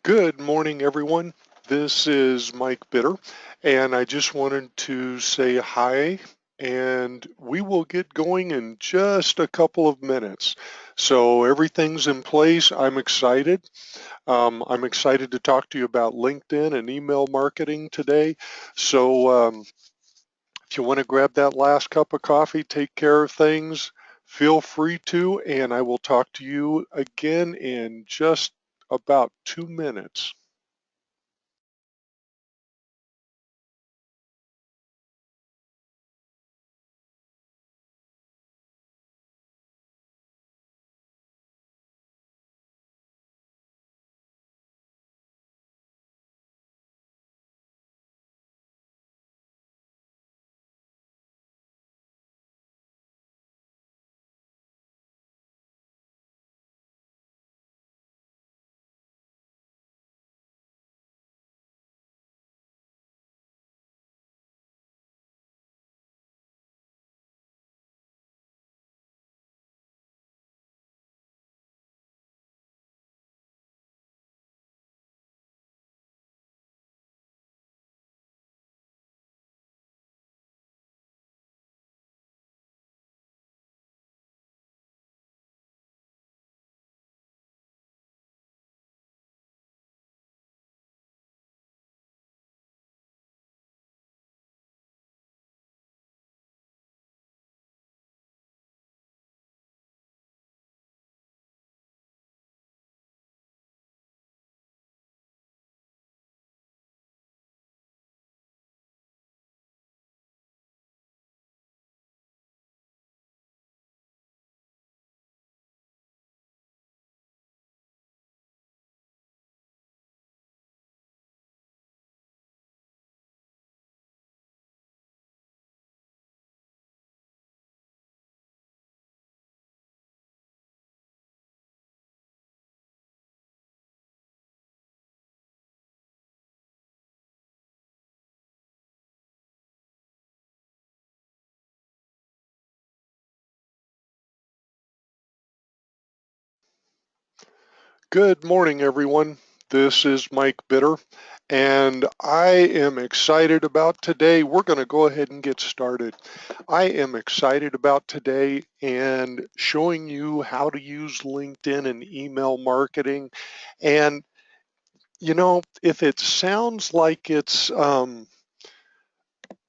Good morning, everyone. This is Mike Bitter, and I just wanted to say hi, and we will get going in just a couple of minutes. So everything's in place. I'm excited. I'm excited to talk to you about LinkedIn and email marketing today. So if you want to grab that last cup of coffee, take care of things, feel free to, and I will talk to you again in just about 2 minutes. Good morning, everyone. This is Mike Bitter, and I am excited about today. We're going to go ahead and get started. I am excited about today and showing you how to use LinkedIn and email marketing. And, if it sounds like it's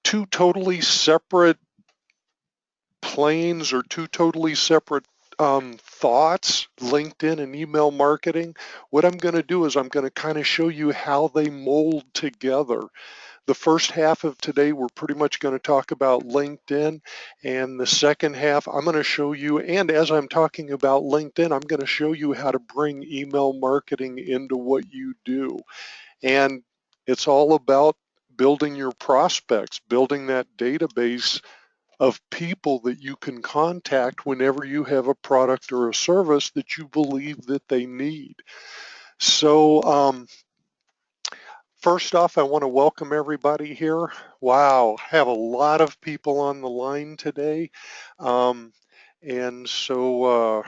two totally separate planes or two totally separate thoughts, LinkedIn and email marketing, what I'm going to do is I'm going to kind of show you how they mold together. The first half of today, we're pretty much going to talk about LinkedIn, and the second half, I'm going to show you, and as I'm talking about LinkedIn, I'm going to show you how to bring email marketing into what you do. And it's all about building your prospects, building that database of people that you can contact whenever you have a product or a service that you believe that they need. So first off, I want to welcome everybody here. Wow, have a lot of people on the line today. Um, and so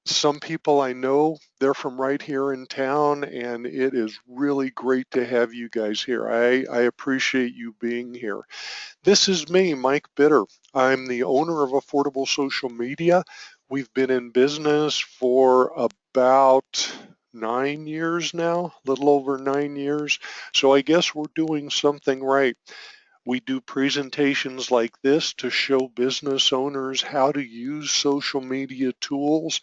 some people I know, they're from right here in town, and it is really great to have you guys here. I appreciate you being here. This is me, Mike Bitter. I'm the owner of Affordable Social Media. We've been in business for about 9 years now, a little over 9 years. So I guess we're doing something right. We do presentations like this to show business owners how to use social media tools.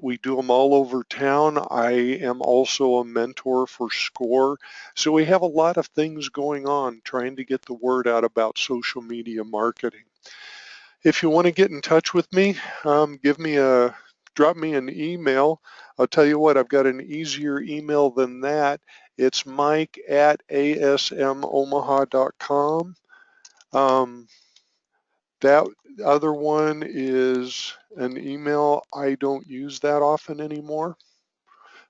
We do them all over town. I am also a mentor for SCORE. So we have a lot of things going on trying to get the word out about social media marketing. If you want to get in touch with me, drop me an email. I'll tell you what, I've got an easier email than that. It's mike@asmomaha.com. Um, that other one is an email I don't use that often anymore.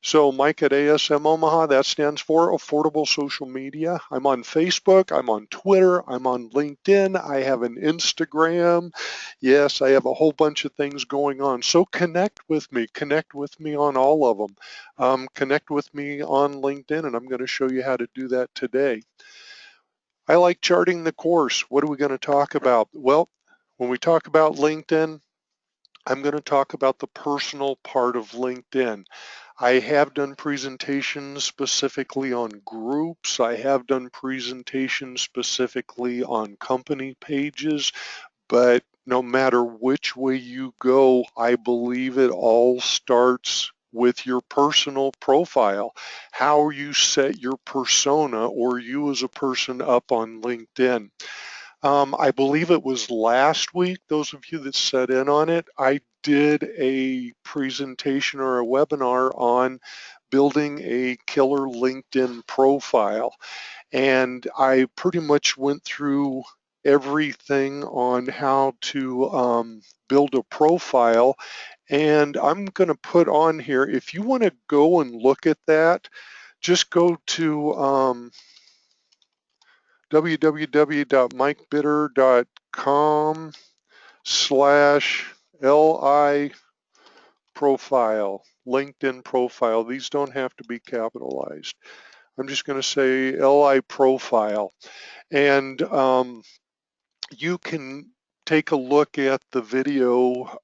So Mike at ASM Omaha, that stands for Affordable Social Media. I'm on Facebook, I'm on Twitter, I'm on LinkedIn, I have an Instagram. Yes, I have a whole bunch of things going on. So connect with me on all of them. Connect with me on LinkedIn, and I'm going to show you how to do that today. I like charting the course. What are we going to talk about? Well, when we talk about LinkedIn, I'm going to talk about the personal part of LinkedIn. I have done presentations specifically on groups. I have done presentations specifically on company pages, but no matter which way you go, I believe it all starts with your personal profile, how you set your persona or you as a person up on LinkedIn. I believe it was last week, those of you that sat in on it, I did a presentation or a webinar on building a killer LinkedIn profile. And I pretty much went through everything on how to build a profile. And I'm going to put on here, if you want to go and look at that, just go to www.mikebitter.com/LI profile, LinkedIn profile. These don't have to be capitalized. I'm just going to say LI profile. And you can take a look at the video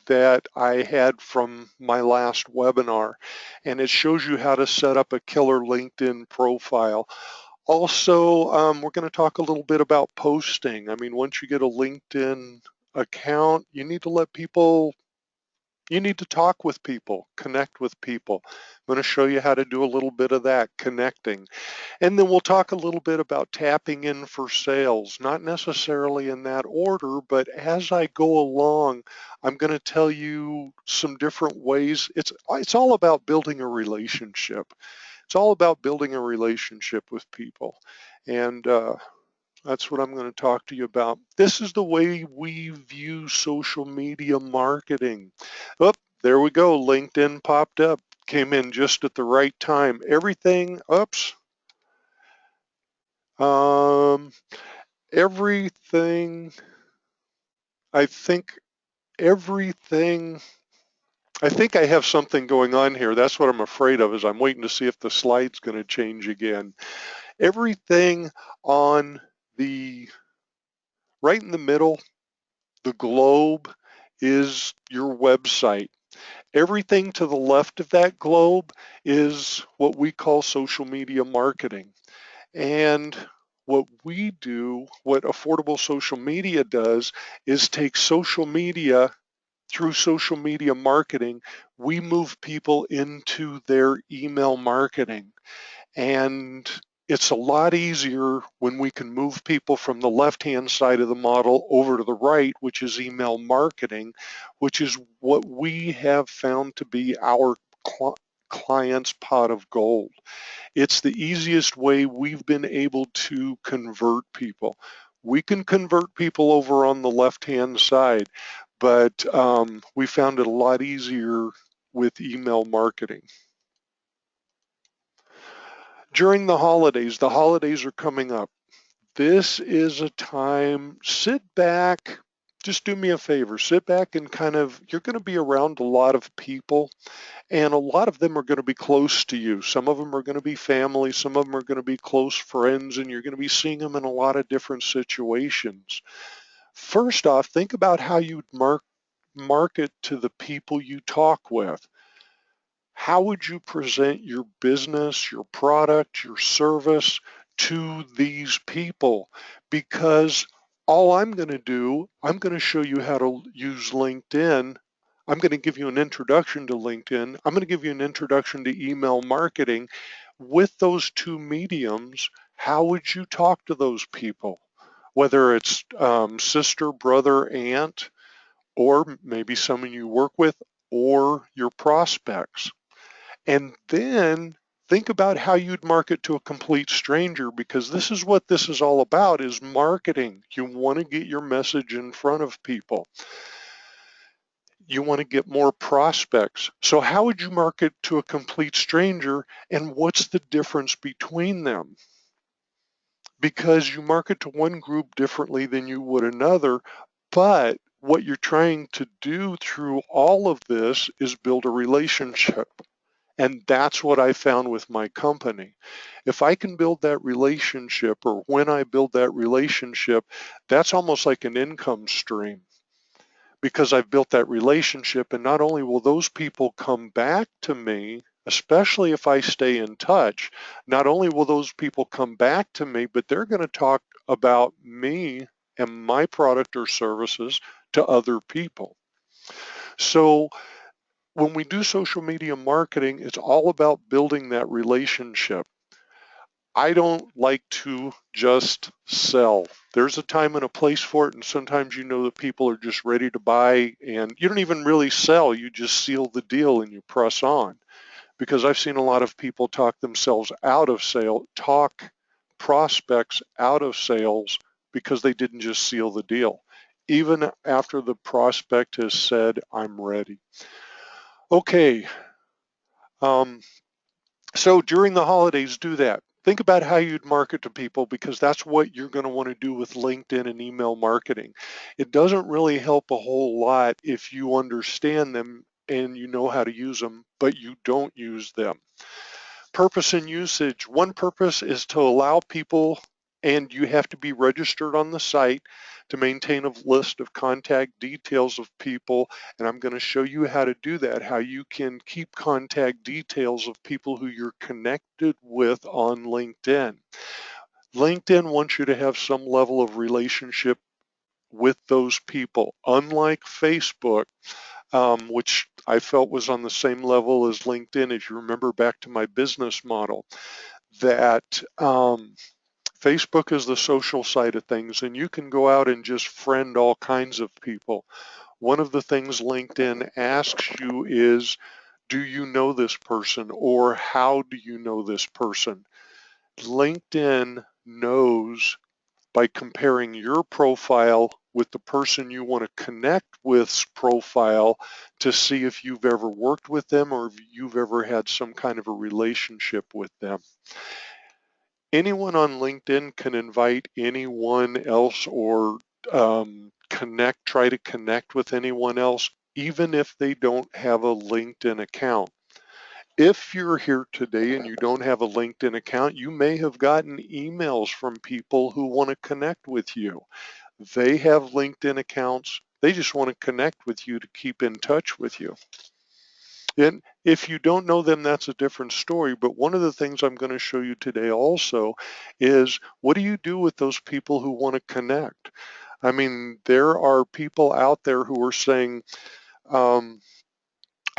that I had from my last webinar, and it shows you how to set up a killer LinkedIn profile. Also, we're going to talk a little bit about posting. I mean, once you get a LinkedIn account, you need to you need to talk with people, connect with people. I'm going to show you how to do a little bit of that, connecting. And then we'll talk a little bit about tapping in for sales, not necessarily in that order, but as I go along, I'm going to tell you some different ways. It's all about building a relationship. It's all about building a relationship with people. And that's what I'm going to talk to you about. This is the way we view social media marketing. Oh, there we go. LinkedIn popped up, came in just at the right time. Everything, oops. Um, everything, I think everything, I think I have something going on here. That's what I'm afraid of, is I'm waiting to see if the slide's going to change again. Everything on the right in the middle, the globe, is your website. Everything to the left of that globe is what we call social media marketing. And what we do, what Affordable Social Media does, is take social media, through social media marketing, we move people into their email marketing. And it's a lot easier when we can move people from the left-hand side of the model over to the right, which is email marketing, which is what we have found to be our client's pot of gold. It's the easiest way we've been able to convert people. We can convert people over on the left-hand side, but we found it a lot easier with email marketing. During the holidays are coming up. This is a time, sit back, just do me a favor, sit back and you're going to be around a lot of people, and a lot of them are going to be close to you. Some of them are going to be family, some of them are going to be close friends, and you're going to be seeing them in a lot of different situations. First off, think about how you'd market to the people you talk with. How would you present your business, your product, your service to these people? Because all I'm going to do, I'm going to show you how to use LinkedIn. I'm going to give you an introduction to LinkedIn. I'm going to give you an introduction to email marketing. With those two mediums, how would you talk to those people? Whether it's sister, brother, aunt, or maybe someone you work with, or your prospects. And then think about how you'd market to a complete stranger, because this is what this is all about, is marketing. You want to get your message in front of people. You want to get more prospects. So how would you market to a complete stranger, and what's the difference between them? Because you market to one group differently than you would another, but what you're trying to do through all of this is build a relationship. And that's what I found with my company. If I can build that relationship, or when I build that relationship, that's almost like an income stream, because I've built that relationship. And not only will those people come back to me, especially if I stay in touch, not only will those people come back to me, but they're going to talk about me and my product or services to other people. So when we do social media marketing, it's all about building that relationship. I don't like to just sell. There's a time and a place for it, and sometimes you know that people are just ready to buy, and you don't even really sell. You just seal the deal and you press on. Because I've seen a lot of people talk themselves out of sale, talk prospects out of sales because they didn't just seal the deal, even after the prospect has said, I'm ready. Okay, um, so during the holidays, do that. Think about how you'd market to people, because that's what you're going to want to do with LinkedIn and email marketing. It doesn't really help a whole lot if you understand them and you know how to use them, but you don't use them. Purpose and usage. One purpose is to allow people, and you have to be registered on the site to maintain a list of contact details of people. And I'm going to show you how to do that, how you can keep contact details of people who you're connected with on LinkedIn. LinkedIn wants you to have some level of relationship with those people. Unlike Facebook, which I felt was on the same level as LinkedIn, if you remember back to my business model, that Facebook is the social side of things, and you can go out and just friend all kinds of people. One of the things LinkedIn asks you is, do you know this person, or how do you know this person? LinkedIn knows by comparing your profile with the person you want to connect with's profile to see if you've ever worked with them or if you've ever had some kind of a relationship with them. Anyone on LinkedIn can invite anyone else, or try to connect with anyone else, even if they don't have a LinkedIn account. If you're here today and you don't have a LinkedIn account, you may have gotten emails from people who want to connect with you. They have LinkedIn accounts. They just want to connect with you to keep in touch with you. And if you don't know them, that's a different story. But one of the things I'm going to show you today also is, what do you do with those people who want to connect? I mean, there are people out there who are saying,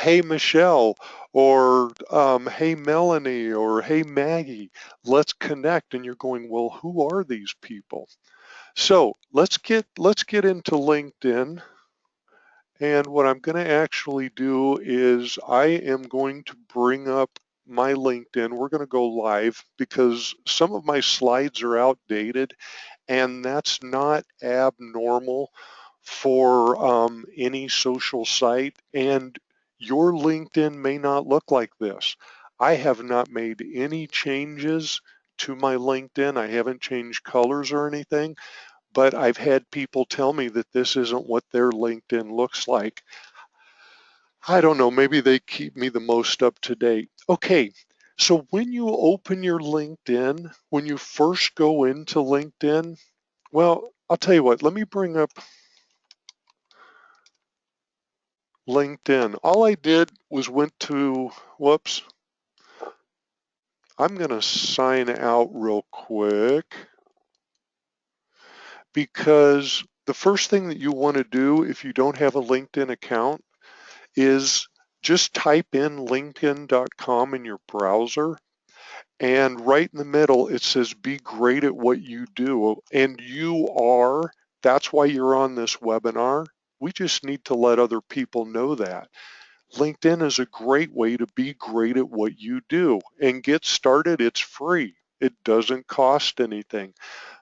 hey, Michelle, or hey, Melanie, or hey, Maggie, let's connect. And you're going, well, who are these people? So let's get into LinkedIn. And what I'm going to actually do is I am going to bring up my LinkedIn. We're going to go live because some of my slides are outdated, and that's not abnormal for any social site. And your LinkedIn may not look like this. I have not made any changes to my LinkedIn. I haven't changed colors or anything, but I've had people tell me that this isn't what their LinkedIn looks like. I don't know, maybe they keep me the most up to date. Okay, so when you open your LinkedIn, when you first go into LinkedIn, well, I'll tell you what, let me bring up LinkedIn. All I did was went to, whoops, I'm gonna sign out real quick, because the first thing that you want to do if you don't have a LinkedIn account is just type in linkedin.com in your browser, and right in the middle it says be great at what you do, and you are. That's why you're on this webinar. We just need to let other people know that. LinkedIn is a great way to be great at what you do and get started. It's free. It doesn't cost anything.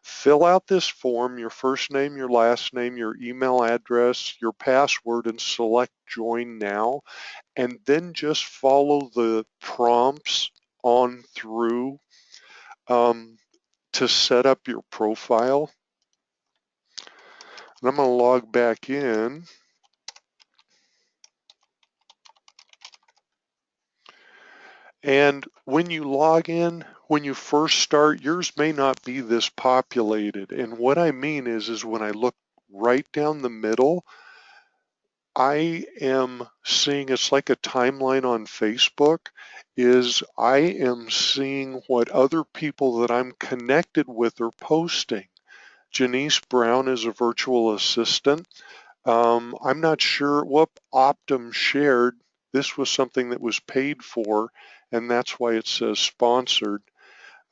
Fill out this form, your first name, your last name, your email address, your password, and select Join Now. And then just follow the prompts on through um, to set up your profile. And I'm going to log back in. And when you log in, when you first start, yours may not be this populated. And what I mean is when I look right down the middle, I am seeing, it's like a timeline on Facebook, is I am seeing what other people that I'm connected with are posting. Janice Brown is a virtual assistant. I'm not sure what Optum shared. This was something that was paid for, and that's why it says sponsored.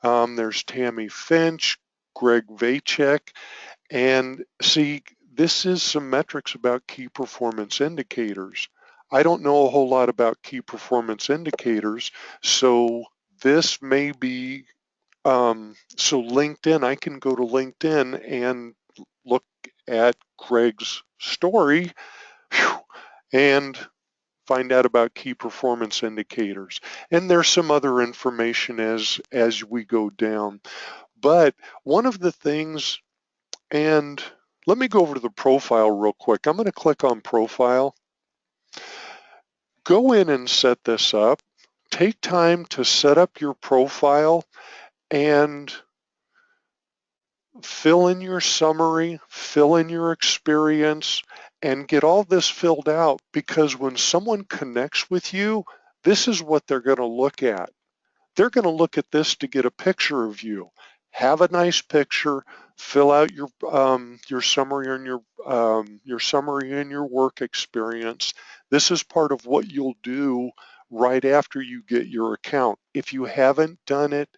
There's Tammy Finch, Greg Vaychek, and see, this is some metrics about key performance indicators. I don't know a whole lot about key performance indicators, so this may be, so LinkedIn, I can go to LinkedIn and look at Greg's story, and find out about key performance indicators. And there's some other information as we go down. But one of the things, and let me go over to the profile real quick. I'm going to click on profile. Go in and set this up. Take time to set up your profile and fill in your summary, fill in your experience, and get all this filled out, because when someone connects with you, this is what they're going to look at. They're going to look at this to get a picture of you. Have a nice picture. Fill out your summary and your summary and your work experience. This is part of what you'll do right after you get your account. If you haven't done it,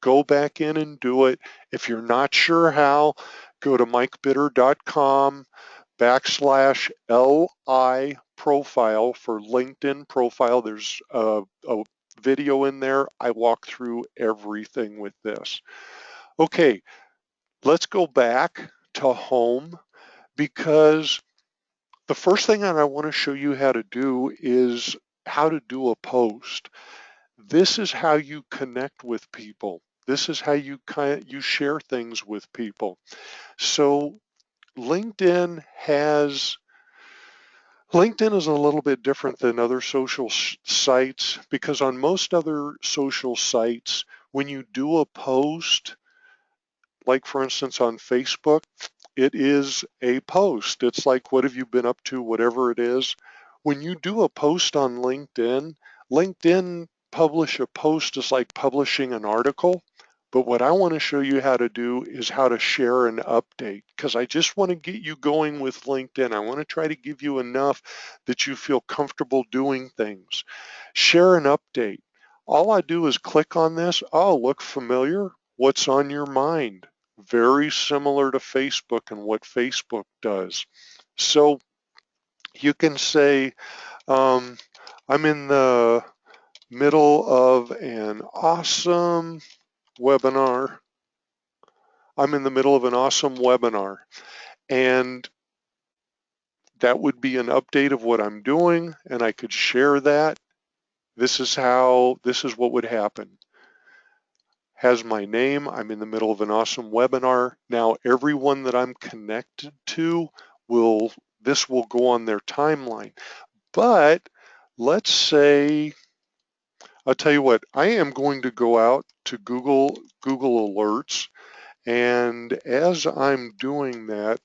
go back in and do it. If you're not sure how, go to mikebitter.com/LI profile for LinkedIn profile. There's a video in there. I walk through everything with this. Okay, let's go back to home, because the first thing that I want to show you how to do is how to do a post. This is how you connect with people. This is how you share things with people. So LinkedIn is a little bit different than other social sites, because on most other social sites, when you do a post, like for instance on Facebook, it is a post. It's like, what have you been up to, whatever it is. When you do a post on LinkedIn, LinkedIn publish a post is like publishing an article. But what I want to show you how to do is how to share an update, because I just want to get you going with LinkedIn. I want to try to give you enough that you feel comfortable doing things. Share an update. All I do is click on this. Oh, look familiar? What's on your mind? Very similar to Facebook and what Facebook does. So you can say, I'm in the middle of an awesome webinar. I'm in the middle of an awesome webinar, and that would be an update of what I'm doing, and I could share that. This is what would happen. Has my name, I'm in the middle of an awesome webinar. Now everyone that I'm connected to this will go on their timeline. But let's say, I'll tell you what, I am going to go out to Google Alerts, and as I'm doing that,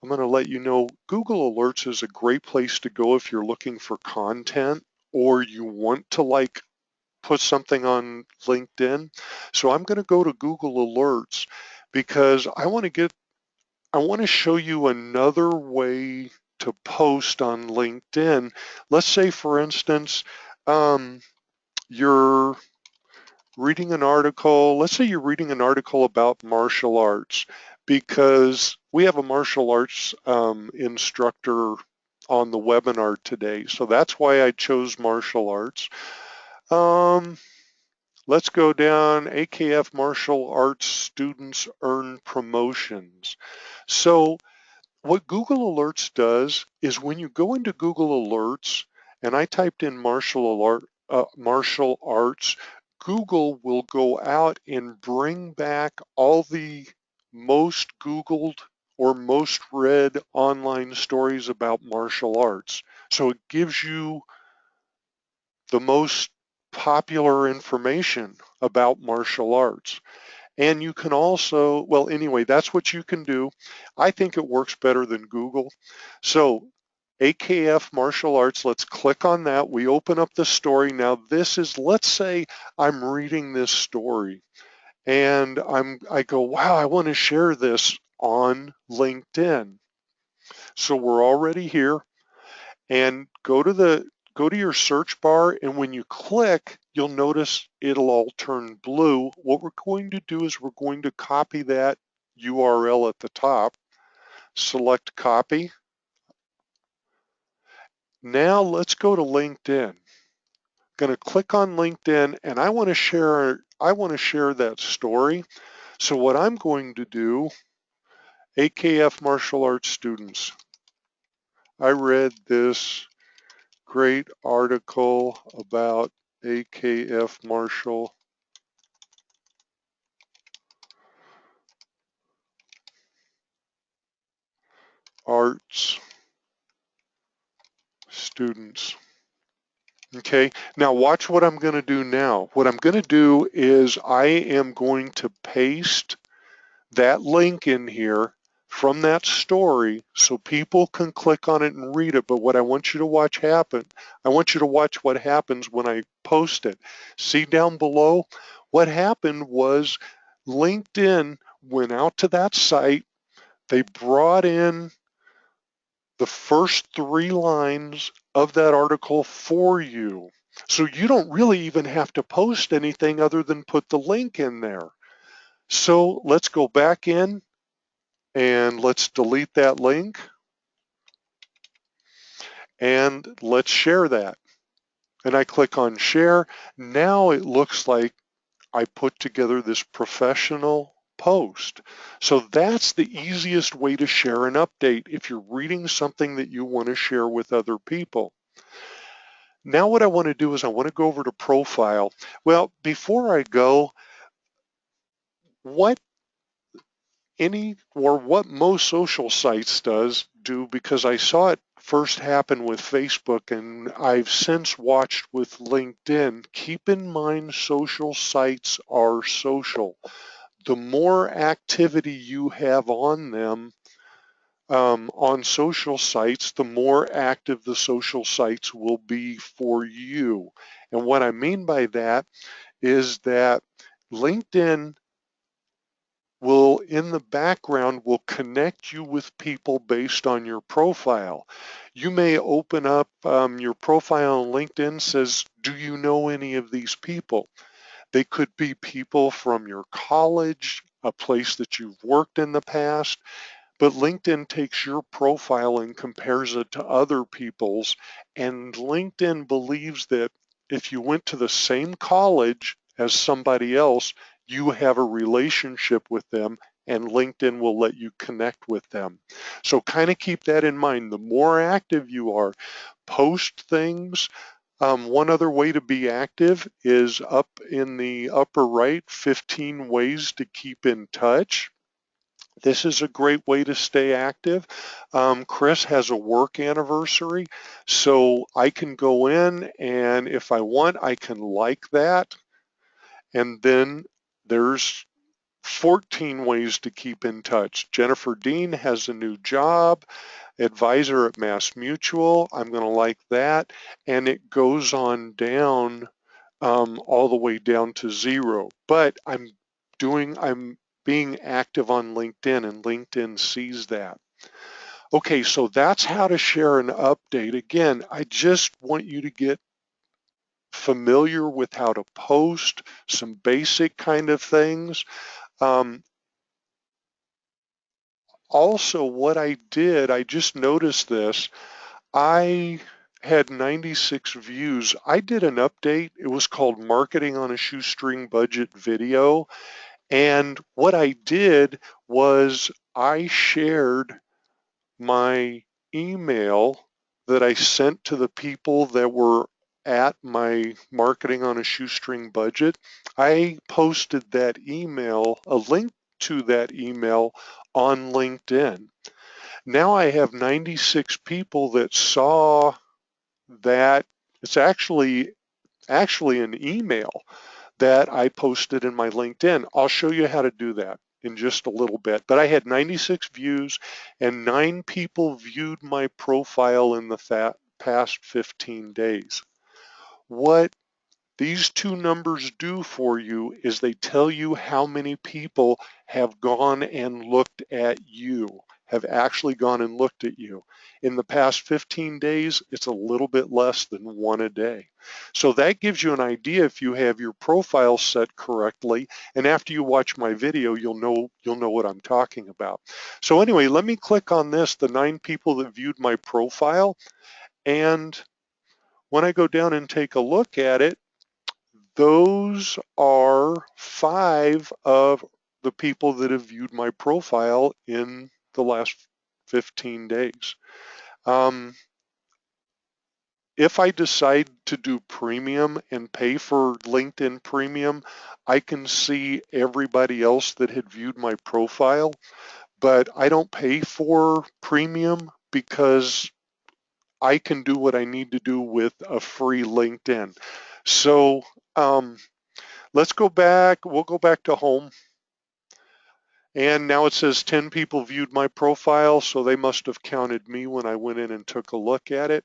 I'm going to let you know Google Alerts is a great place to go if you're looking for content or you want to put something on LinkedIn. So I'm going to go to Google Alerts because I want to show you another way to post on LinkedIn. Let's say, for instance, you're reading an article. Let's say you're reading an article about martial arts, because we have a martial arts instructor on the webinar today. So that's why I chose martial arts. Um, let's go down. AKF martial arts students earn promotions. So what Google Alerts does is when you go into Google Alerts, and I typed in martial arts, Google will go out and bring back all the most Googled or most read online stories about martial arts. So it gives you the most popular information about martial arts. And you can also, well, anyway, that's what you can do. I think it works better than Google. So AKF Martial Arts, let's click on that. We open up the story. Now this is, let's say I'm reading this story and I go, wow, I want to share this on LinkedIn. So we're already here, and go to your search bar, and when you click, you'll notice it'll all turn blue. What we're going to do is we're going to copy that URL at the top, select copy. Now let's go to LinkedIn. Going to click on LinkedIn, and I want to share that story. So what I'm going to do, AKF martial arts students, I read this great article about AKF martial arts students. Okay, now watch what I'm going to do now. What I'm going to do is I am going to paste that link in here from that story so people can click on it and read it. But what I want you to watch happen, I want you to watch what happens when I post it. See down below? What happened was LinkedIn went out to that site. They brought in the first 3 lines of that article for you. So you don't really even have to post anything other than put the link in there. So let's go back in and let's delete that link and let's share that. And I click on share. Now it looks like I put together this professional post. So that's the easiest way to share an update if you're reading something that you want to share with other people. Now what I want to do is I want to go over to profile. Well, before I go, what what most social sites do, because I saw it first happen with Facebook and I've since watched with LinkedIn, keep in mind social sites are social. The more activity you have on them, on social sites, the more active the social sites will be for you. And what I mean by that is that LinkedIn will, in the background, will connect you with people based on your profile. You may open up your profile on LinkedIn, says, do you know any of these people? They could be people from your college, a place that you've worked in the past, but LinkedIn takes your profile and compares it to other people's, and LinkedIn believes that if you went to the same college as somebody else, you have a relationship with them, and LinkedIn will let you connect with them. So kind of keep that in mind. The more active you are, post things. One other way to be active is up in the upper right, 15 ways to keep in touch. This is a great way to stay active. Chris has a work anniversary, so I can go in and if I want, I can like that. And then there's 14 ways to keep in touch. Jennifer Dean has a new job, advisor at Mass Mutual. I'm going to like that. And it goes on down all the way down to 0. But I'm being active on LinkedIn and LinkedIn sees that. Okay, so that's how to share an update. Again, I just want you to get familiar with how to post, some basic kind of things. Also, what I did, I just noticed this. I had 96 views. I did an update. It was called Marketing on a Shoestring Budget Video. And what I did was I shared my email that I sent to the people that were at my Marketing on a Shoestring Budget. I posted that email, a link to that email on LinkedIn. Now I have 96 people that saw that. It's actually an email that I posted in my LinkedIn. I'll show you how to do that in just a little bit. But I had 96 views and 9 people viewed my profile in the past 15 days. What these two numbers do for you is they tell you how many people have gone and looked at you, have actually gone and looked at you. In the past 15 days, it's a little bit less than one a day. So that gives you an idea if you have your profile set correctly. And after you watch my video, you'll know what I'm talking about. So anyway, let me click on this, the 9 people that viewed my profile. And when I go down and take a look at it, those are 5 of the people that have viewed my profile in the last 15 days. If I decide to do premium and pay for LinkedIn Premium, I can see everybody else that had viewed my profile, but I don't pay for premium because I can do what I need to do with a free LinkedIn. So let's go back. We'll go back to home. And now it says 10 people viewed my profile, so they must have counted me when I went in and took a look at it.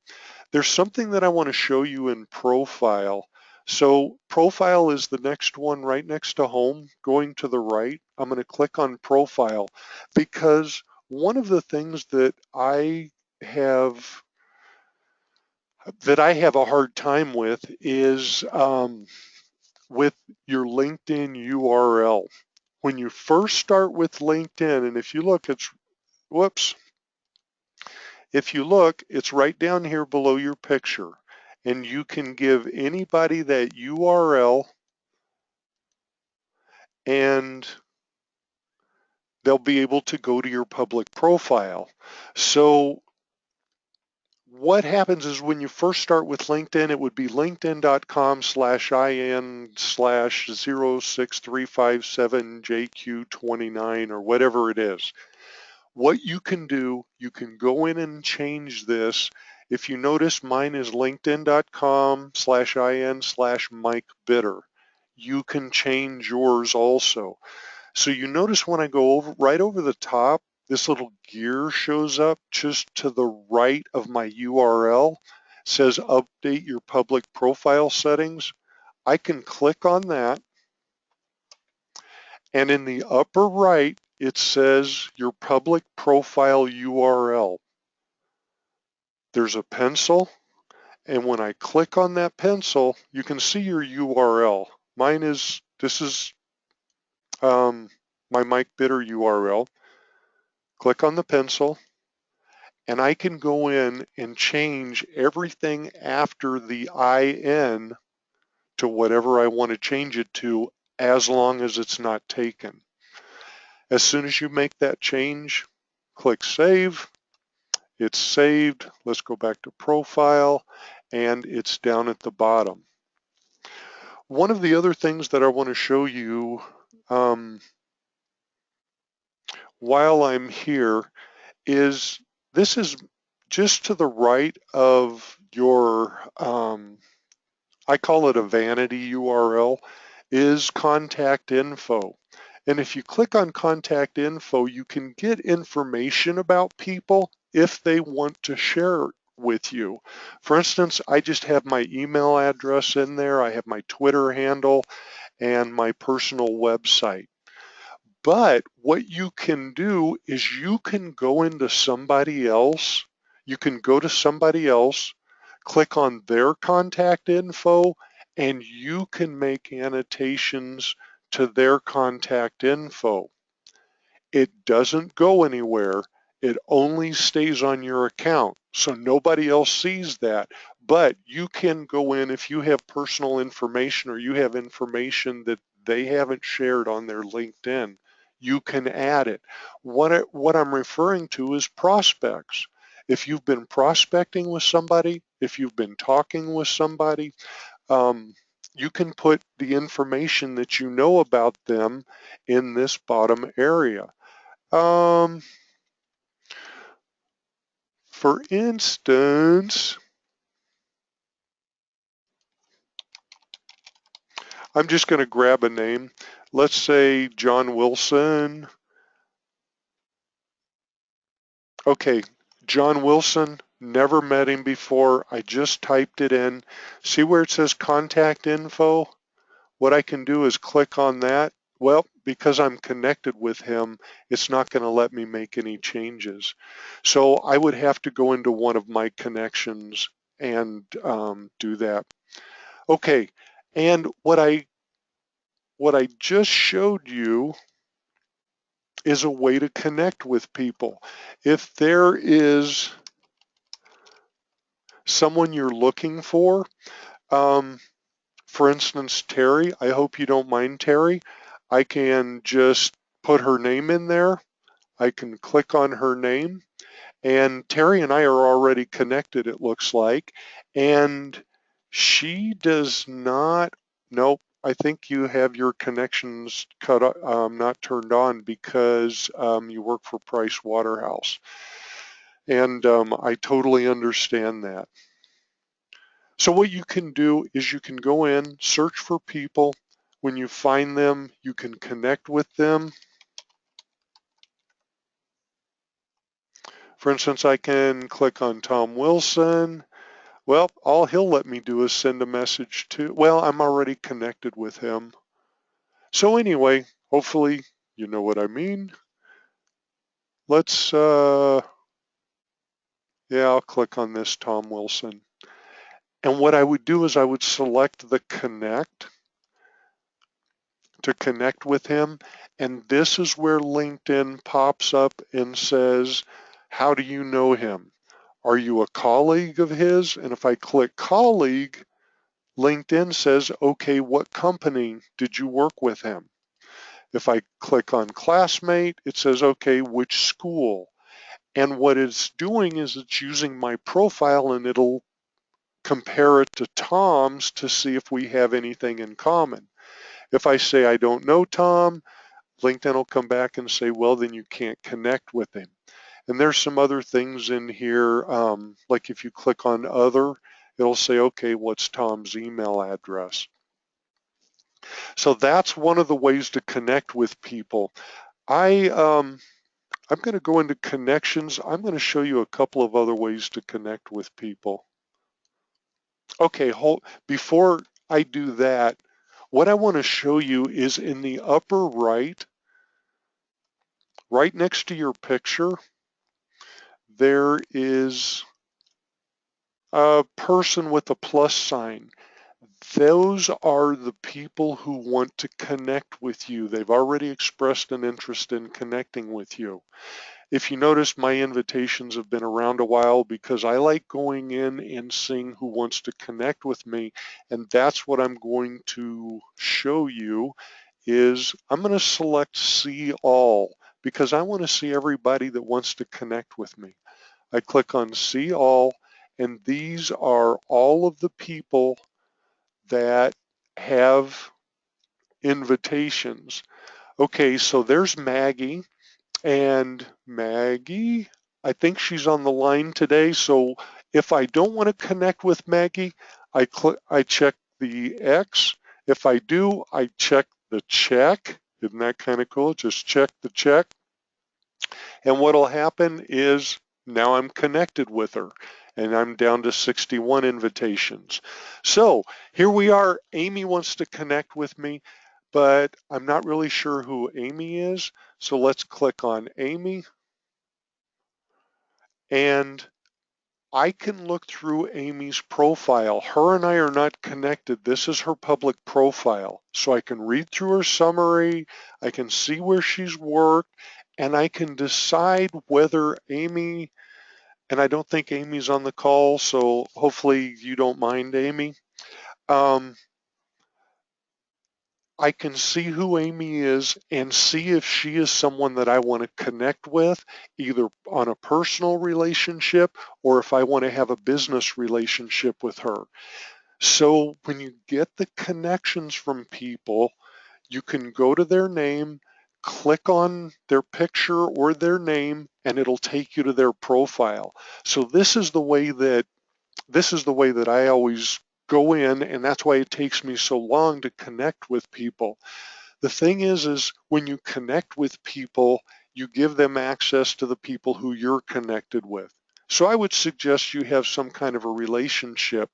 There's something that I want to show you in profile. So profile is the next one right next to home, going to the right. I'm going to click on profile because one of the things that I have a hard time with is with your LinkedIn URL. When you first start with LinkedIn, and if you look, it's right down here below your picture, and you can give anybody that URL and they'll be able to go to your public profile. So what happens is when you first start with LinkedIn, it would be linkedin.com/in/06357JQ29 or whatever it is. What you can do, you can go in and change this. If you notice, mine is linkedin.com/in/Mike Bitter. You can change yours also. So you notice when I go right over the top, this little gear shows up just to the right of my URL. It says update your public profile settings. I can click on that, and in the upper right, it says your public profile URL. There's a pencil, and when I click on that pencil, you can see your URL. This is my Mike Bitter URL. Click on the pencil, and I can go in and change everything after the IN to whatever I want to change it to, as long as it's not taken. As soon as you make that change, click Save. It's saved. Let's go back to Profile, and it's down at the bottom. One of the other things that I want to show you while I'm here is this is just to the right of your, I call it a vanity URL, is contact info. And if you click on contact info, you can get information about people if they want to share with you. For instance, I just have my email address in there. I have my Twitter handle and my personal website. But what you can do is you can go into somebody else. You can go to somebody else, click on their contact info, and you can make annotations to their contact info. It doesn't go anywhere. It only stays on your account, so nobody else sees that. But you can go in if you have personal information or you have information that they haven't shared on their LinkedIn, you can add it. What I'm referring to is prospects. If you've been prospecting with somebody, if you've been talking with somebody, um, you can put the information that you know about them in this bottom area. Um, for instance, I'm just going to grab a name. Let's say John Wilson. Okay, John Wilson, never met him before. I just typed it in. See where it says contact info? What I can do is click on that. Well, because I'm connected with him, it's not going to let me make any changes. So I would have to go into one of my connections and do that. Okay, and what I just showed you is a way to connect with people. If there is someone you're looking um, for instance, Terry, I hope you don't mind Terry, I can just put her name in there. I can click on her name, and Terry and I are already connected, it looks like, and she does not, nope, I think you have your connections not turned on because you work for Price Waterhouse. And I totally understand that. So what you can do is you can go in, search for people. When you find them, you can connect with them. For instance, I can click on Tom Wilson. Well, all he'll let me do is send a message to, well, I'm already connected with him. So anyway, hopefully you know what I mean. Let's, yeah, I'll click on this Tom Wilson. And what I would do is I would select the connect to connect with him. And this is where LinkedIn pops up and says, how do you know him? Are you a colleague of his? And if I click colleague, LinkedIn says, okay, what company did you work with him? If I click on classmate, it says, okay, which school? And what it's doing is it's using my profile and it'll compare it to Tom's to see if we have anything in common. If I say I don't know Tom, LinkedIn will come back and say, well, then you can't connect with him. And there's some other things in here, like if you click on other, it'll say, okay, what's Tom's email address? So that's one of the ways to connect with people. I'm going to go into connections. I'm going to show you a couple of other ways to connect with people. Okay, before I do that, what I want to show you is in the upper right, right next to your picture, there is a person with a plus sign. Those are the people who want to connect with you. They've already expressed an interest in connecting with you. If you notice, my invitations have been around a while because I like going in and seeing who wants to connect with me. And that's what I'm going to show you is I'm going to select see all because I want to see everybody that wants to connect with me. I click on see all, and these are all of the people that have invitations. Okay, so there's Maggie. And Maggie, I think she's on the line today. So if I don't want to connect with Maggie, I check the X. If I do, I check the check. Isn't that kind of cool? Just check the check. And what'll happen is now I'm connected with her and I'm down to 61 invitations. So here we are. Amy wants to connect with me, but I'm not really sure who Amy is. So let's click on Amy, and I can look through Amy's profile. Her and I are not connected. This is her public profile. So I can read through her summary. I can see where she's worked, and I can decide whether Amy, and I don't think Amy's on the call, so hopefully you don't mind, Amy. Um, I can see who Amy is and see if she is someone that I want to connect with, either on a personal relationship or if I want to have a business relationship with her. So when you get the connections from people, you can go to their name, click on their picture or their name, and it'll take you to their profile. So this is the way that I always go in, and that's why it takes me so long to connect with people. The thing is when you connect with people, you give them access to the people who you're connected with. So I would suggest you have some kind of a relationship.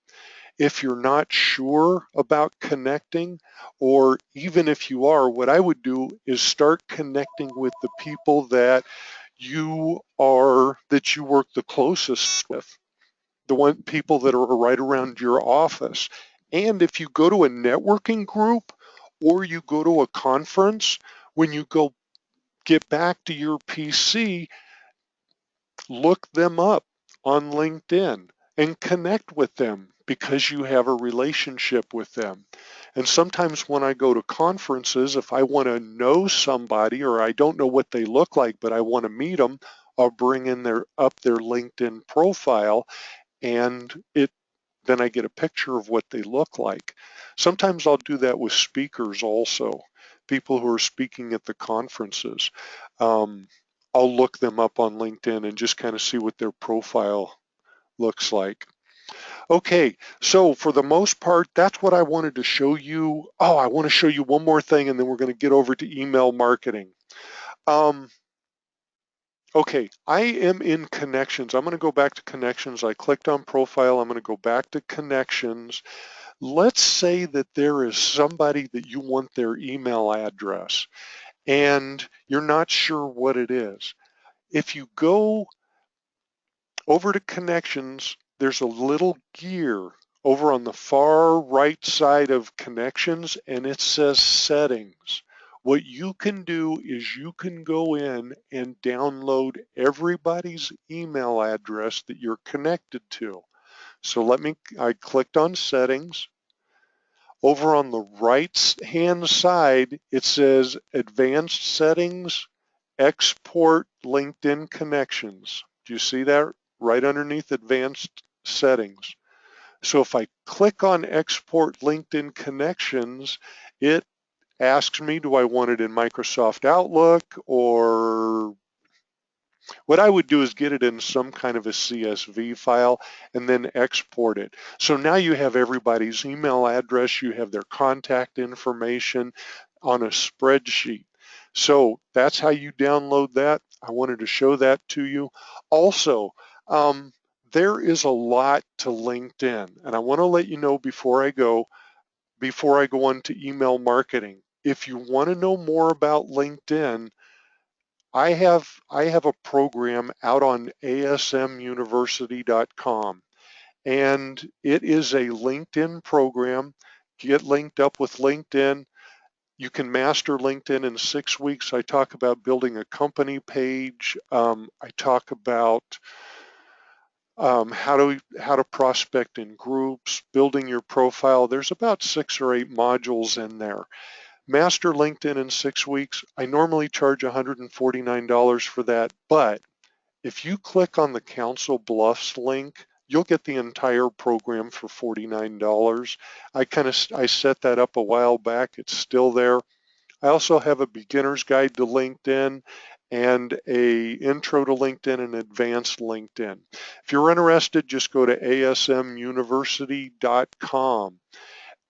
If you're not sure about connecting, or even if you are, what I would do is start connecting with the people that you work the closest with, the one people that are right around your office. And if you go to a networking group or you go to a conference, when you go get back to your PC, look them up on LinkedIn and connect with them because you have a relationship with them. And sometimes when I go to conferences, if I want to know somebody or I don't know what they look like, but I want to meet them, I'll bring in their LinkedIn profile, and then I get a picture of what they look like. Sometimes I'll do that with speakers also, people who are speaking at the conferences. Um, I'll look them up on LinkedIn and just kind of see what their profile looks like. Okay, so for the most part, that's what I wanted to show you. Oh, I want to show you one more thing, and then we're going to get over to email marketing. Um, okay, I am in connections. I'm going to go back to connections. I clicked on profile. I'm going to go back to connections. Let's say that there is somebody that you want their email address and you're not sure what it is. If you go over to connections, there's a little gear over on the far right side of connections and it says settings. What you can do is you can go in and download everybody's email address that you're connected to. So I clicked on settings. Over on the right hand side, it says advanced settings, export LinkedIn connections. Do you see that right underneath advanced settings? So if I click on export LinkedIn connections, it asks me, do I want it in Microsoft Outlook, or what I would do is get it in some kind of a CSV file and then export it. So now you have everybody's email address, you have their contact information on a spreadsheet. So that's how you download that. I wanted to show that to you. Also, there is a lot to LinkedIn, and I want to let you know before I go on to email marketing. If you want to know more about LinkedIn, I have a program out on asmuniversity.com, and it is a LinkedIn program. Get linked up with LinkedIn. You can master LinkedIn in 6 weeks. I talk about building a company page. I talk about how to prospect in groups, building your profile. There's about 6 or 8 modules in there. Master LinkedIn in 6 weeks. I normally charge $149 for that, but if you click on the Council Bluffs link, you'll get the entire program for $49. I set that up a while back. It's still there. I also have a beginner's guide to LinkedIn and a intro to LinkedIn and advanced LinkedIn. If you're interested, just go to asmuniversity.com.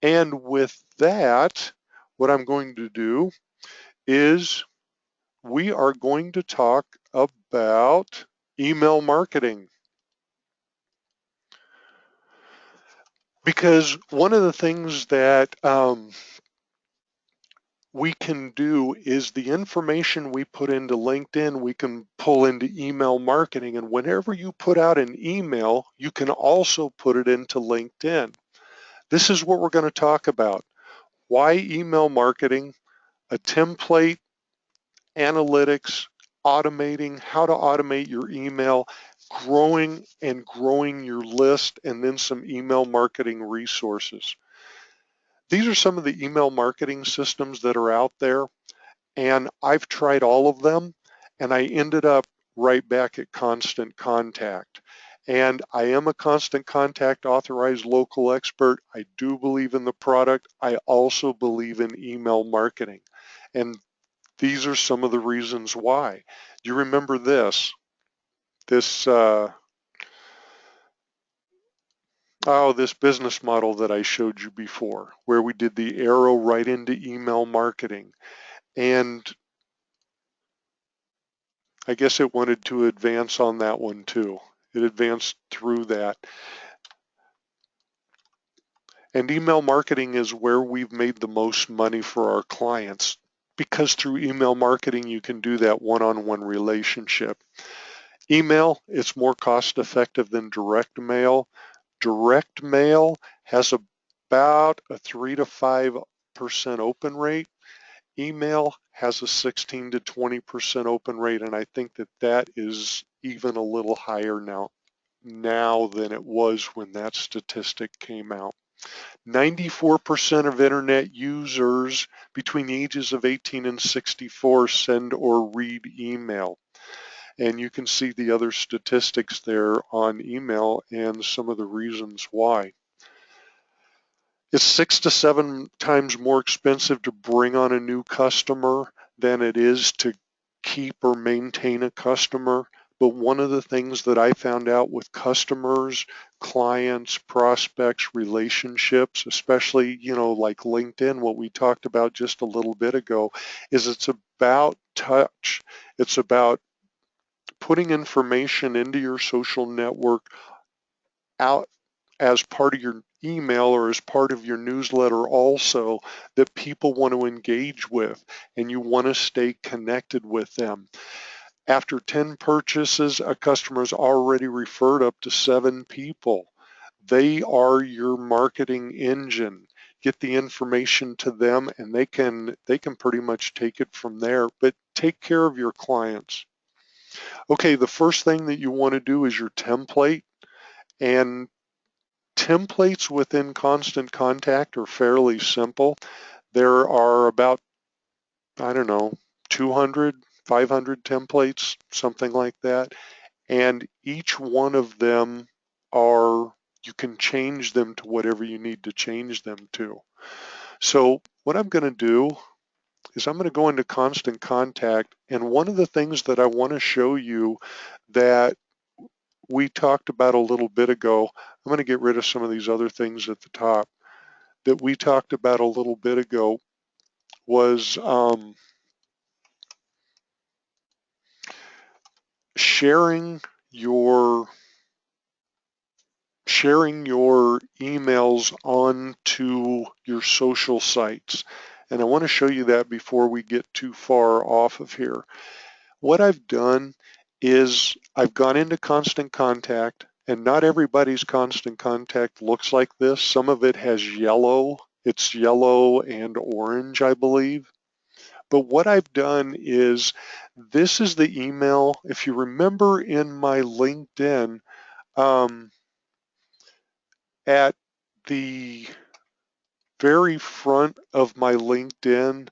And with that, what I'm going to do is we are going to talk about email marketing. Because one of the things that we can do is the information we put into LinkedIn, we can pull into email marketing. And whenever you put out an email, you can also put it into LinkedIn. This is what we're going to talk about. Why email marketing, a template, analytics, automating, how to automate your email, growing and growing your list, and then some email marketing resources. These are some of the email marketing systems that are out there, and I've tried all of them, and I ended up right back at Constant Contact. And I am a Constant Contact authorized local expert. I do believe in the product. I also believe in email marketing. And these are some of the reasons why. You remember this this business model that I showed you before, where we did the arrow right into email marketing. And I guess it wanted to advance on that one too. It advanced through that. And email marketing is where we've made the most money for our clients, because through email marketing, you can do that one-on-one relationship. Email, it's more cost effective than direct mail. Direct mail has about a 3 to 5% open rate. Email has a 16 to 20% open rate, and I think that is even a little higher now than it was when that statistic came out. 94% of internet users between the ages of 18 and 64 send or read email. And you can see the other statistics there on email and some of the reasons why. It's 6 to 7 times more expensive to bring on a new customer than it is to keep or maintain a customer. But one of the things that I found out with customers, clients, prospects, relationships, especially, like LinkedIn, what we talked about just a little bit ago, is it's about touch. It's about putting information into your social network out as part of your email or as part of your newsletter also, that people want to engage with, and you want to stay connected with them. After 10 purchases, a customer's already referred up to 7 people. They are your marketing engine. Get the information to them, and they can pretty much take it from there. But take care of your clients. Okay, the first thing that you want to do is your template. And templates within Constant Contact are fairly simple. There are about, 200, 500 templates, something like that. And each one of them you can change them to whatever you need to change them to. So what I'm going to do is I'm going to go into Constant Contact, and one of the things that I want to show you that we talked about a little bit ago, I'm going to get rid of some of these other things at the top, that we talked about a little bit ago was sharing your emails onto your social sites. And I want to show you that before we get too far off of here. What I've done is I've gone into Constant Contact, and not everybody's Constant Contact looks like this. Some of it has yellow. It's yellow and orange, I believe. But what I've done is, this is the email. If you remember in my LinkedIn, at the very front of my LinkedIn,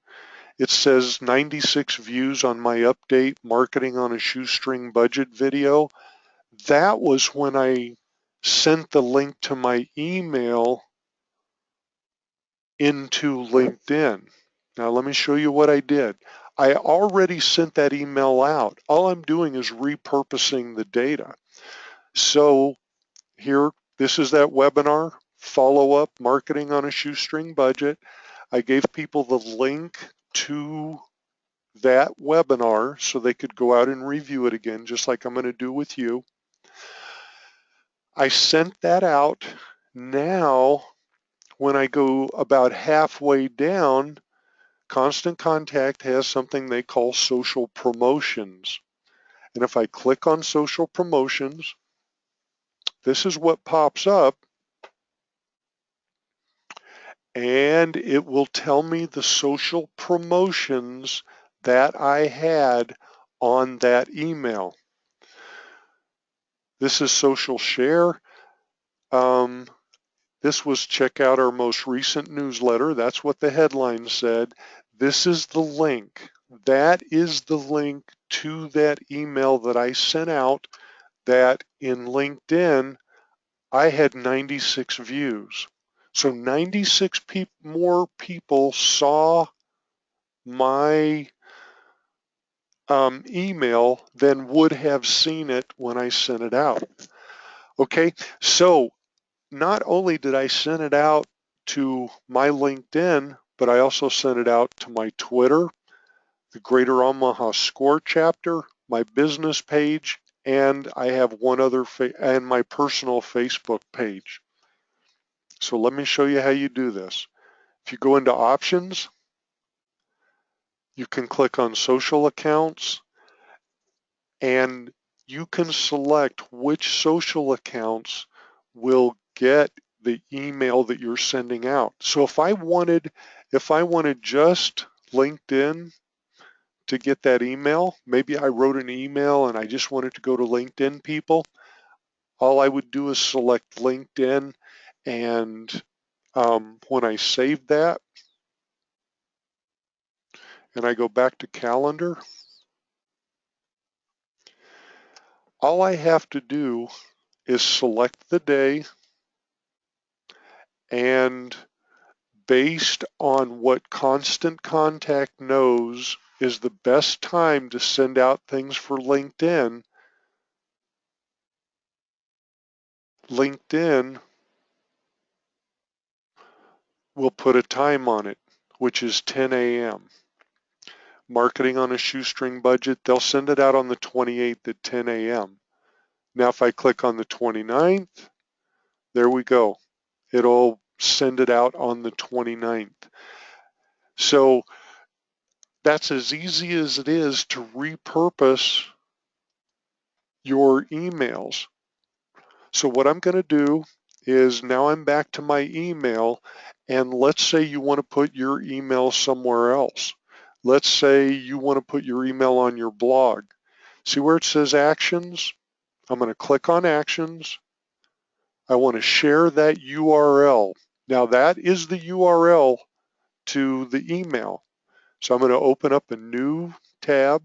it says 96 views on my update marketing on a shoestring budget video. That was when I sent the link to my email into LinkedIn. Now let me show you what I did. I already sent that email out. All I'm doing is repurposing the data. So here, this is that webinar, follow-up marketing on a shoestring budget. I gave people the link to that webinar so they could go out and review it again, just like I'm going to do with you. I sent that out. Now, when I go about halfway down, Constant Contact has something they call social promotions. And if I click on social promotions, this is what pops up. And it will tell me the social promotions that I had on that email. This is social share. This was check out our most recent newsletter. That's what the headline said. This is the link. That is the link to that email that I sent out that in LinkedIn, I had 96 views. So 96 more people saw my email than would have seen it when I sent it out. Okay, so not only did I send it out to my LinkedIn, but I also sent it out to my Twitter, the Greater Omaha Score chapter, my business page, and I have one other, and my personal Facebook page. So let me show you how you do this. If you go into options, you can click on social accounts, and you can select which social accounts will get the email that you're sending out. So if I wanted just LinkedIn to get that email, maybe I wrote an email and I just wanted to go to LinkedIn people, all I would do is select LinkedIn, and when I save that and I go back to calendar, all I have to do is select the day, and based on what Constant Contact knows is the best time to send out things for LinkedIn, LinkedIn will put a time on it, which is 10 a.m. Marketing on a shoestring budget, they'll send it out on the 28th at 10 a.m. Now if I click on the 29th, there we go. It'll send it out on the 29th. So that's as easy as it is to repurpose your emails. So what I'm going to do is now I'm back to my email, and let's say you want to put your email somewhere else. Let's say you want to put your email on your blog. See where it says actions? I'm going to click on actions. I want to share that URL. Now that is the URL to the email. So I'm going to open up a new tab.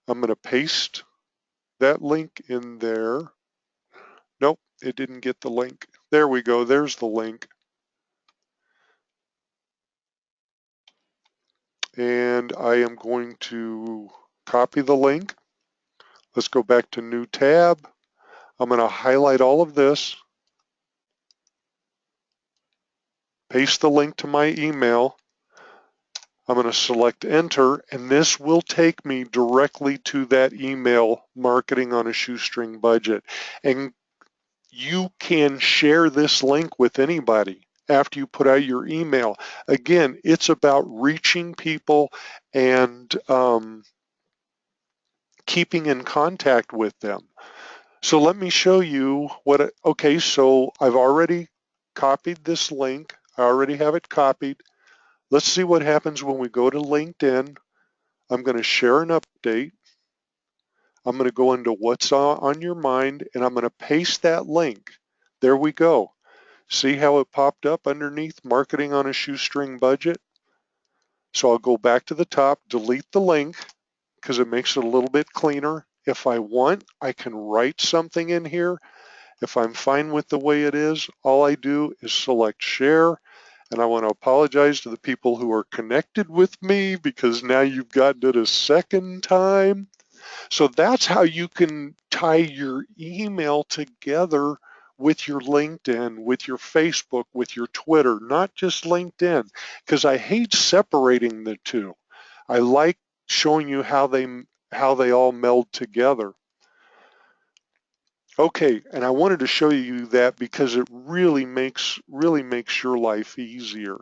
I'm going to paste that link in there. Nope, it didn't get the link. There we go, there's the link. And I am going to copy the link. Let's go back to new tab. I'm going to highlight all of this, paste the link to my email. I'm going to select enter, and this will take me directly to that email, marketing on a shoestring budget. And you can share this link with anybody after you put out your email. Again, it's about reaching people and keeping in contact with them. So let me show you okay, so I've already copied this link. I already have it copied. Let's see what happens when we go to LinkedIn. I'm going to share an update. I'm going to go into what's on your mind, and I'm going to paste that link. There we go. See how it popped up underneath marketing on a shoestring budget? So I'll go back to the top, delete the link because it makes it a little bit cleaner. If I want, I can write something in here. If I'm fine with the way it is, all I do is select share. And I want to apologize to the people who are connected with me because now you've gotten it a second time. So that's how you can tie your email together with your LinkedIn, with your Facebook, with your Twitter, not just LinkedIn, because I hate separating the two. I like showing you how they all meld together. Okay, and I wanted to show you that because it really makes your life easier.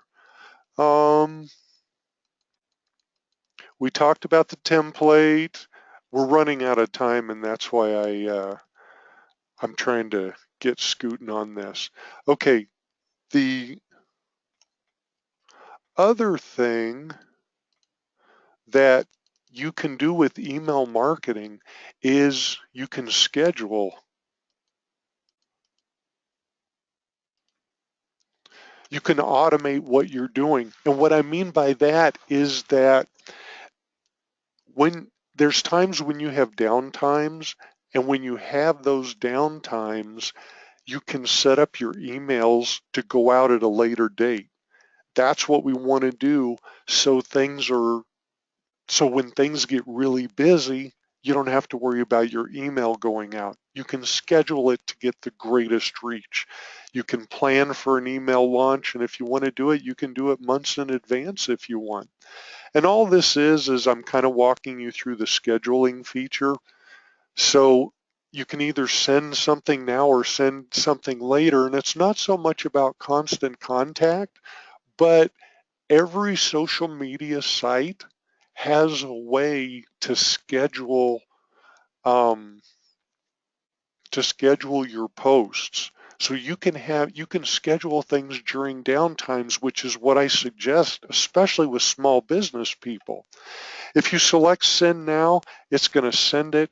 We talked about the template. We're running out of time, and that's why I'm trying to get scooting on this. Okay, the other thing that you can do with email marketing is you can schedule. You can automate what you're doing. And what I mean by that is that when there's times when you have downtimes, and when you have those downtimes, you can set up your emails to go out at a later date. That's what we want to do so when things get really busy, you don't have to worry about your email going out. You can schedule it to get the greatest reach. You can plan for an email launch, and if you want to do it, you can do it months in advance if you want. And all this is I'm kind of walking you through the scheduling feature. So you can either send something now or send something later, and it's not so much about constant contact, but every social media site has a way um, to schedule your posts. So you can schedule things during downtimes, which is what I suggest, especially with small business people. If you select send now, it's going to send it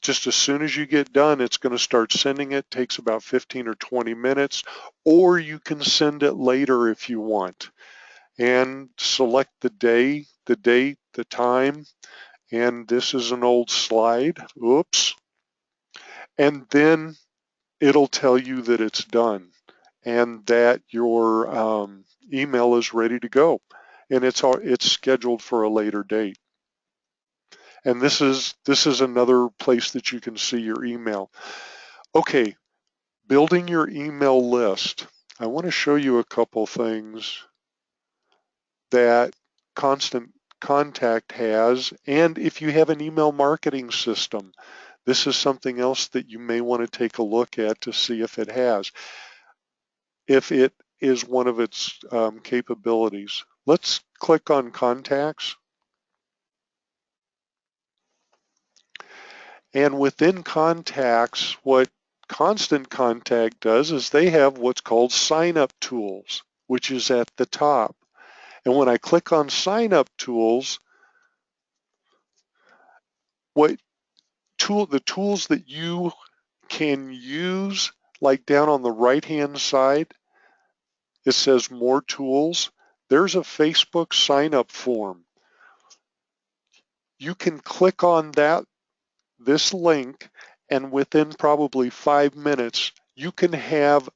just as soon as you get done. It's going to start sending it. Takes about 15 or 20 minutes, or you can send it later if you want. And select the day, the date, the time, and this is an old slide. Oops. And then it'll tell you that it's done and that your email is ready to go, and it's scheduled for a later date. And this is another place that you can see your email. Okay, building your email list. I want to show you a couple things that Constant Contact has, and if you have an email marketing system, this is something else that you may want to take a look at to see if it has, if it is one of its capabilities. Let's click on Contacts. And within Contacts, what Constant Contact does is they have what's called SignUp Tools, which is at the top. And when I click on SignUp Tools, the tools that you can use, like down on the right-hand side, it says More Tools. There's a Facebook sign-up form. You can click on this link, and within probably 5 minutes, you can have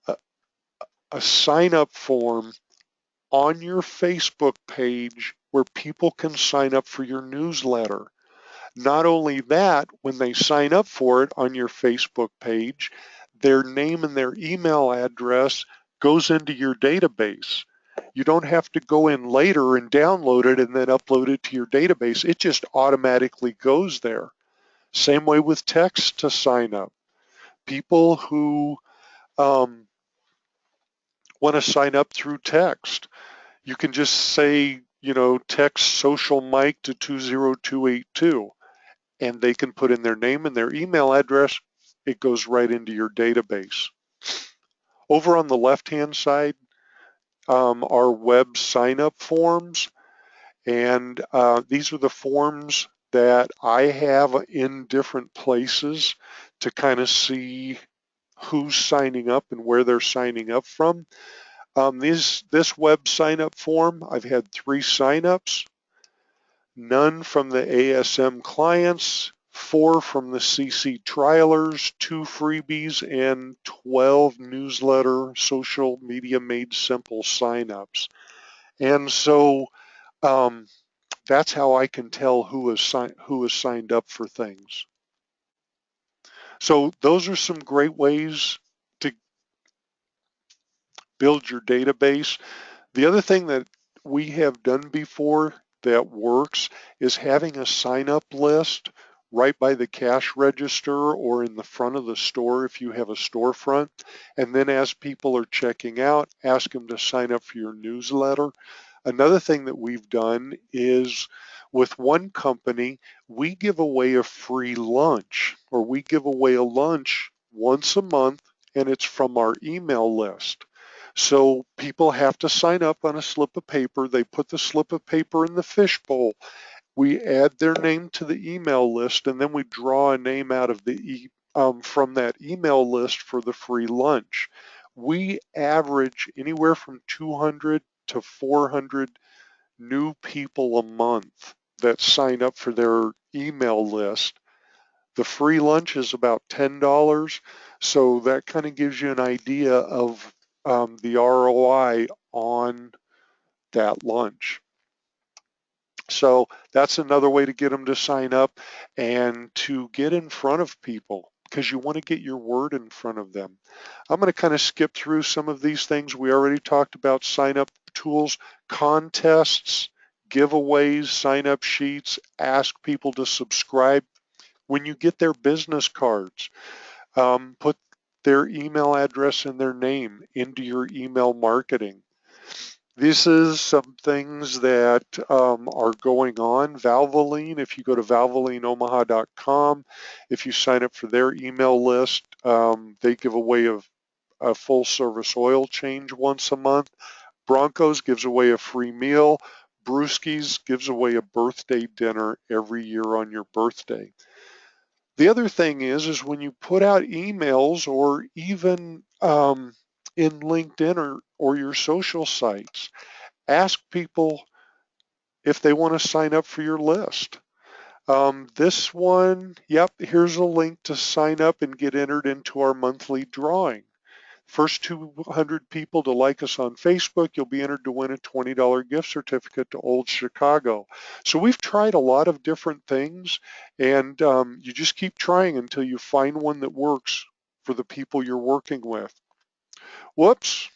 a sign-up form on your Facebook page where people can sign up for your newsletter. Not only that, when they sign up for it on your Facebook page, their name and their email address goes into your database. You don't have to go in later and download it and then upload it to your database. It just automatically goes there. Same way with text to sign up. People who want to sign up through text, you can just say, text social Mike to 20282, and they can put in their name and their email address. It goes right into your database. Over on the left-hand side are web sign-up forms, and these are the forms that I have in different places to kind of see who's signing up and where they're signing up from. This web sign-up form, I've had 3 sign-ups, none from the ASM clients, 4 from the CC trialers, 2 freebies, and 12 newsletter social media made simple sign-ups. And so that's how I can tell who is signed up for things. So those are some great ways to build your database. The other thing that we have done before that works is having a sign-up list right by the cash register or in the front of the store if you have a storefront. And then as people are checking out, ask them to sign up for your newsletter. Another thing that we've done is with one company, we give away a free lunch, or we give away a lunch once a month, and it's from our email list. So people have to sign up on a slip of paper. They put the slip of paper in the fishbowl, We add their name to the email list, and then we draw a name out of the from that email list for the free lunch. We average anywhere from 200 to 400 new people a month that sign up for their email list. The free lunch is about $10, so that kind of gives you an idea of the ROI on that lunch. So that's another way to get them to sign up and to get in front of people, because you want to get your word in front of them. I'm going to kind of skip through some of these things. We already talked about SignUp Tools, contests, giveaways, sign-up sheets, ask people to subscribe. When you get their business cards, put their email address and their name into your email marketing. This is some things that are going on. Valvoline, if you go to valvolineomaha.com, if you sign up for their email list, they give away a full service oil change once a month. Broncos gives away a free meal. Brewski's gives away a birthday dinner every year on your birthday. The other thing is when you put out emails, or even in LinkedIn or your social sites, ask people if they want to sign up for your list. This one, yep, here's a link to sign up and get entered into our monthly drawing. First 200 people to like us on Facebook, you'll be entered to win a $20 gift certificate to Old Chicago. So we've tried a lot of different things, and you just keep trying until you find one that works for the people you're working with. Whoops.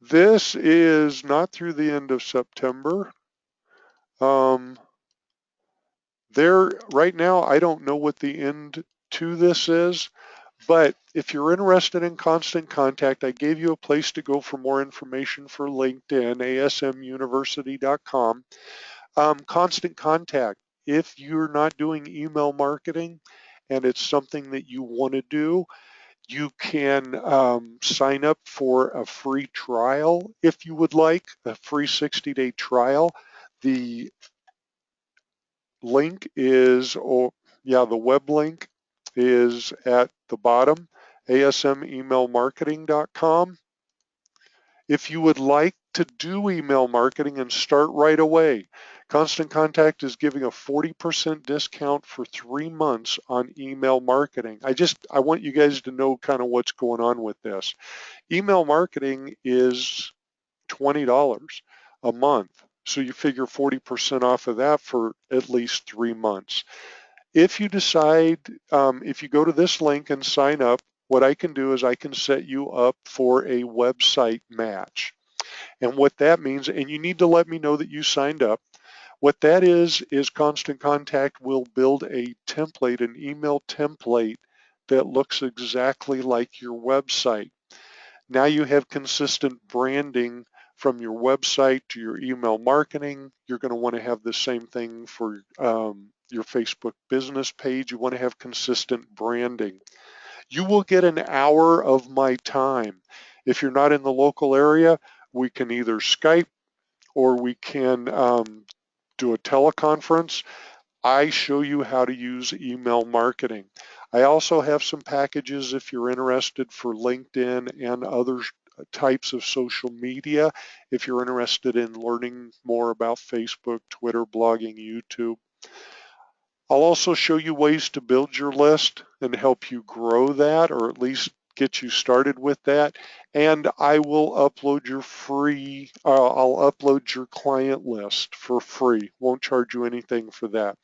This is not through the end of September. Right now, I don't know what the end to this is, but if you're interested in Constant Contact, I gave you a place to go for more information for LinkedIn, asmuniversity.com. Constant Contact, if you're not doing email marketing and it's something that you want to do, you can sign up for a free trial if you would like, a free 60-day trial. The link is, the web link is at the bottom, asmemailmarketing.com. If you would like to do email marketing and start right away, Constant Contact is giving a 40% discount for 3 months on email marketing. I want you guys to know kind of what's going on with this. Email marketing is $20 a month. So you figure 40% off of that for at least 3 months. If you decide, if you go to this link and sign up, what I can do is I can set you up for a website match. And what that means, and you need to let me know that you signed up. What that is Constant Contact will build a template, an email template that looks exactly like your website. Now you have consistent branding from your website to your email marketing. You're going to want to have the same thing for your Facebook business page. You want to have consistent branding. You will get an hour of my time. If you're not in the local area, we can either Skype or we can do a teleconference. I show you how to use email marketing. I also have some packages if you're interested for LinkedIn and other types of social media. If you're interested in learning more about Facebook, Twitter, blogging, YouTube. I'll also show you ways to build your list and help you grow that, or at least get you started with that. And I will upload I'll upload your client list for free. Won't charge you anything for that.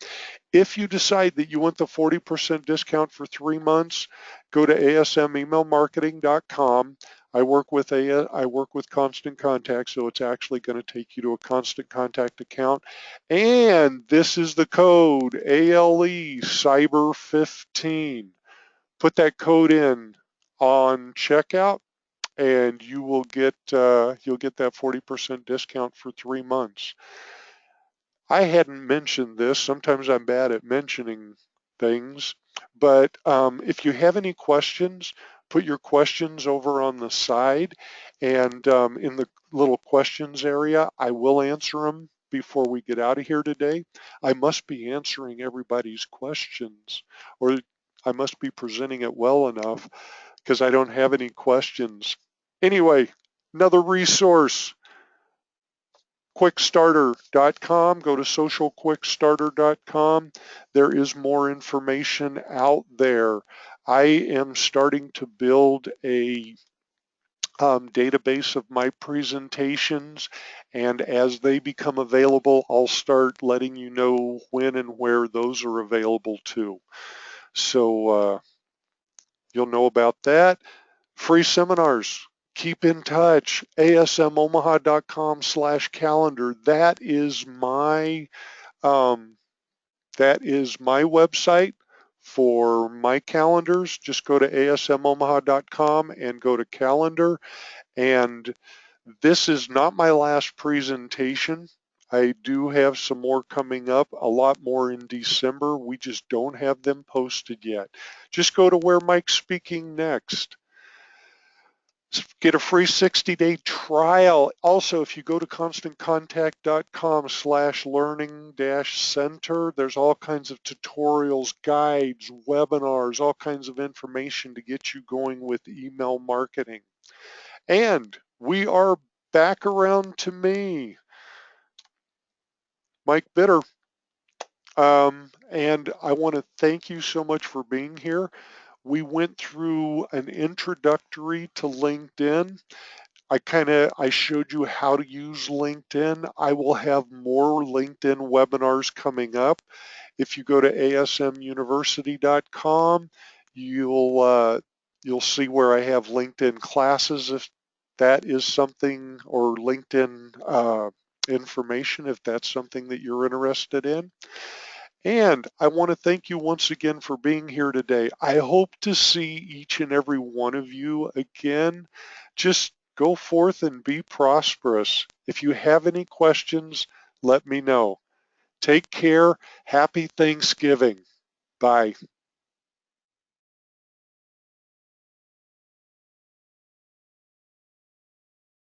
If you decide that you want the 40% discount for 3 months, go to asmemailmarketing.com. I work with Constant Contact, so it's actually going to take you to a Constant Contact account. And this is the code, ALE Cyber 15. Put that code in on checkout, and you will get you'll get that 40% discount for 3 months. I hadn't mentioned this. Sometimes I'm bad at mentioning things, but if you have any questions, put your questions over on the side, and in the little questions area, I will answer them before we get out of here today. I must be answering everybody's questions, or I must be presenting it well enough because I don't have any questions. Anyway, another resource, quickstarter.com. Go to socialquickstarter.com. There is more information out there. I am starting to build a database of my presentations, and as they become available, I'll start letting you know when and where those are available too. So you'll know about that. Free seminars. Keep in touch. asmomaha.com/calendar. Um, that is my website for my calendars. Just go to asmomaha.com and go to calendar. And this is not my last presentation. I do have some more coming up, a lot more in December. We just don't have them posted yet. Just go to where Mike's speaking next. Get a free 60-day trial. Also, if you go to constantcontact.com/learning-center, there's all kinds of tutorials, guides, webinars, all kinds of information to get you going with email marketing. And we are back around to me, Mike Bitter. And I want to thank you so much for being here. We went through an introductory to LinkedIn. I showed you how to use LinkedIn. I will have more LinkedIn webinars coming up. If you go to asmuniversity.com, you'll see where I have LinkedIn classes, if that is something, or LinkedIn information, if that's something that you're interested in. And I want to thank you once again for being here today. I hope to see each and every one of you again. Just go forth and be prosperous. If you have any questions, let me know. Take care. Happy Thanksgiving. Bye.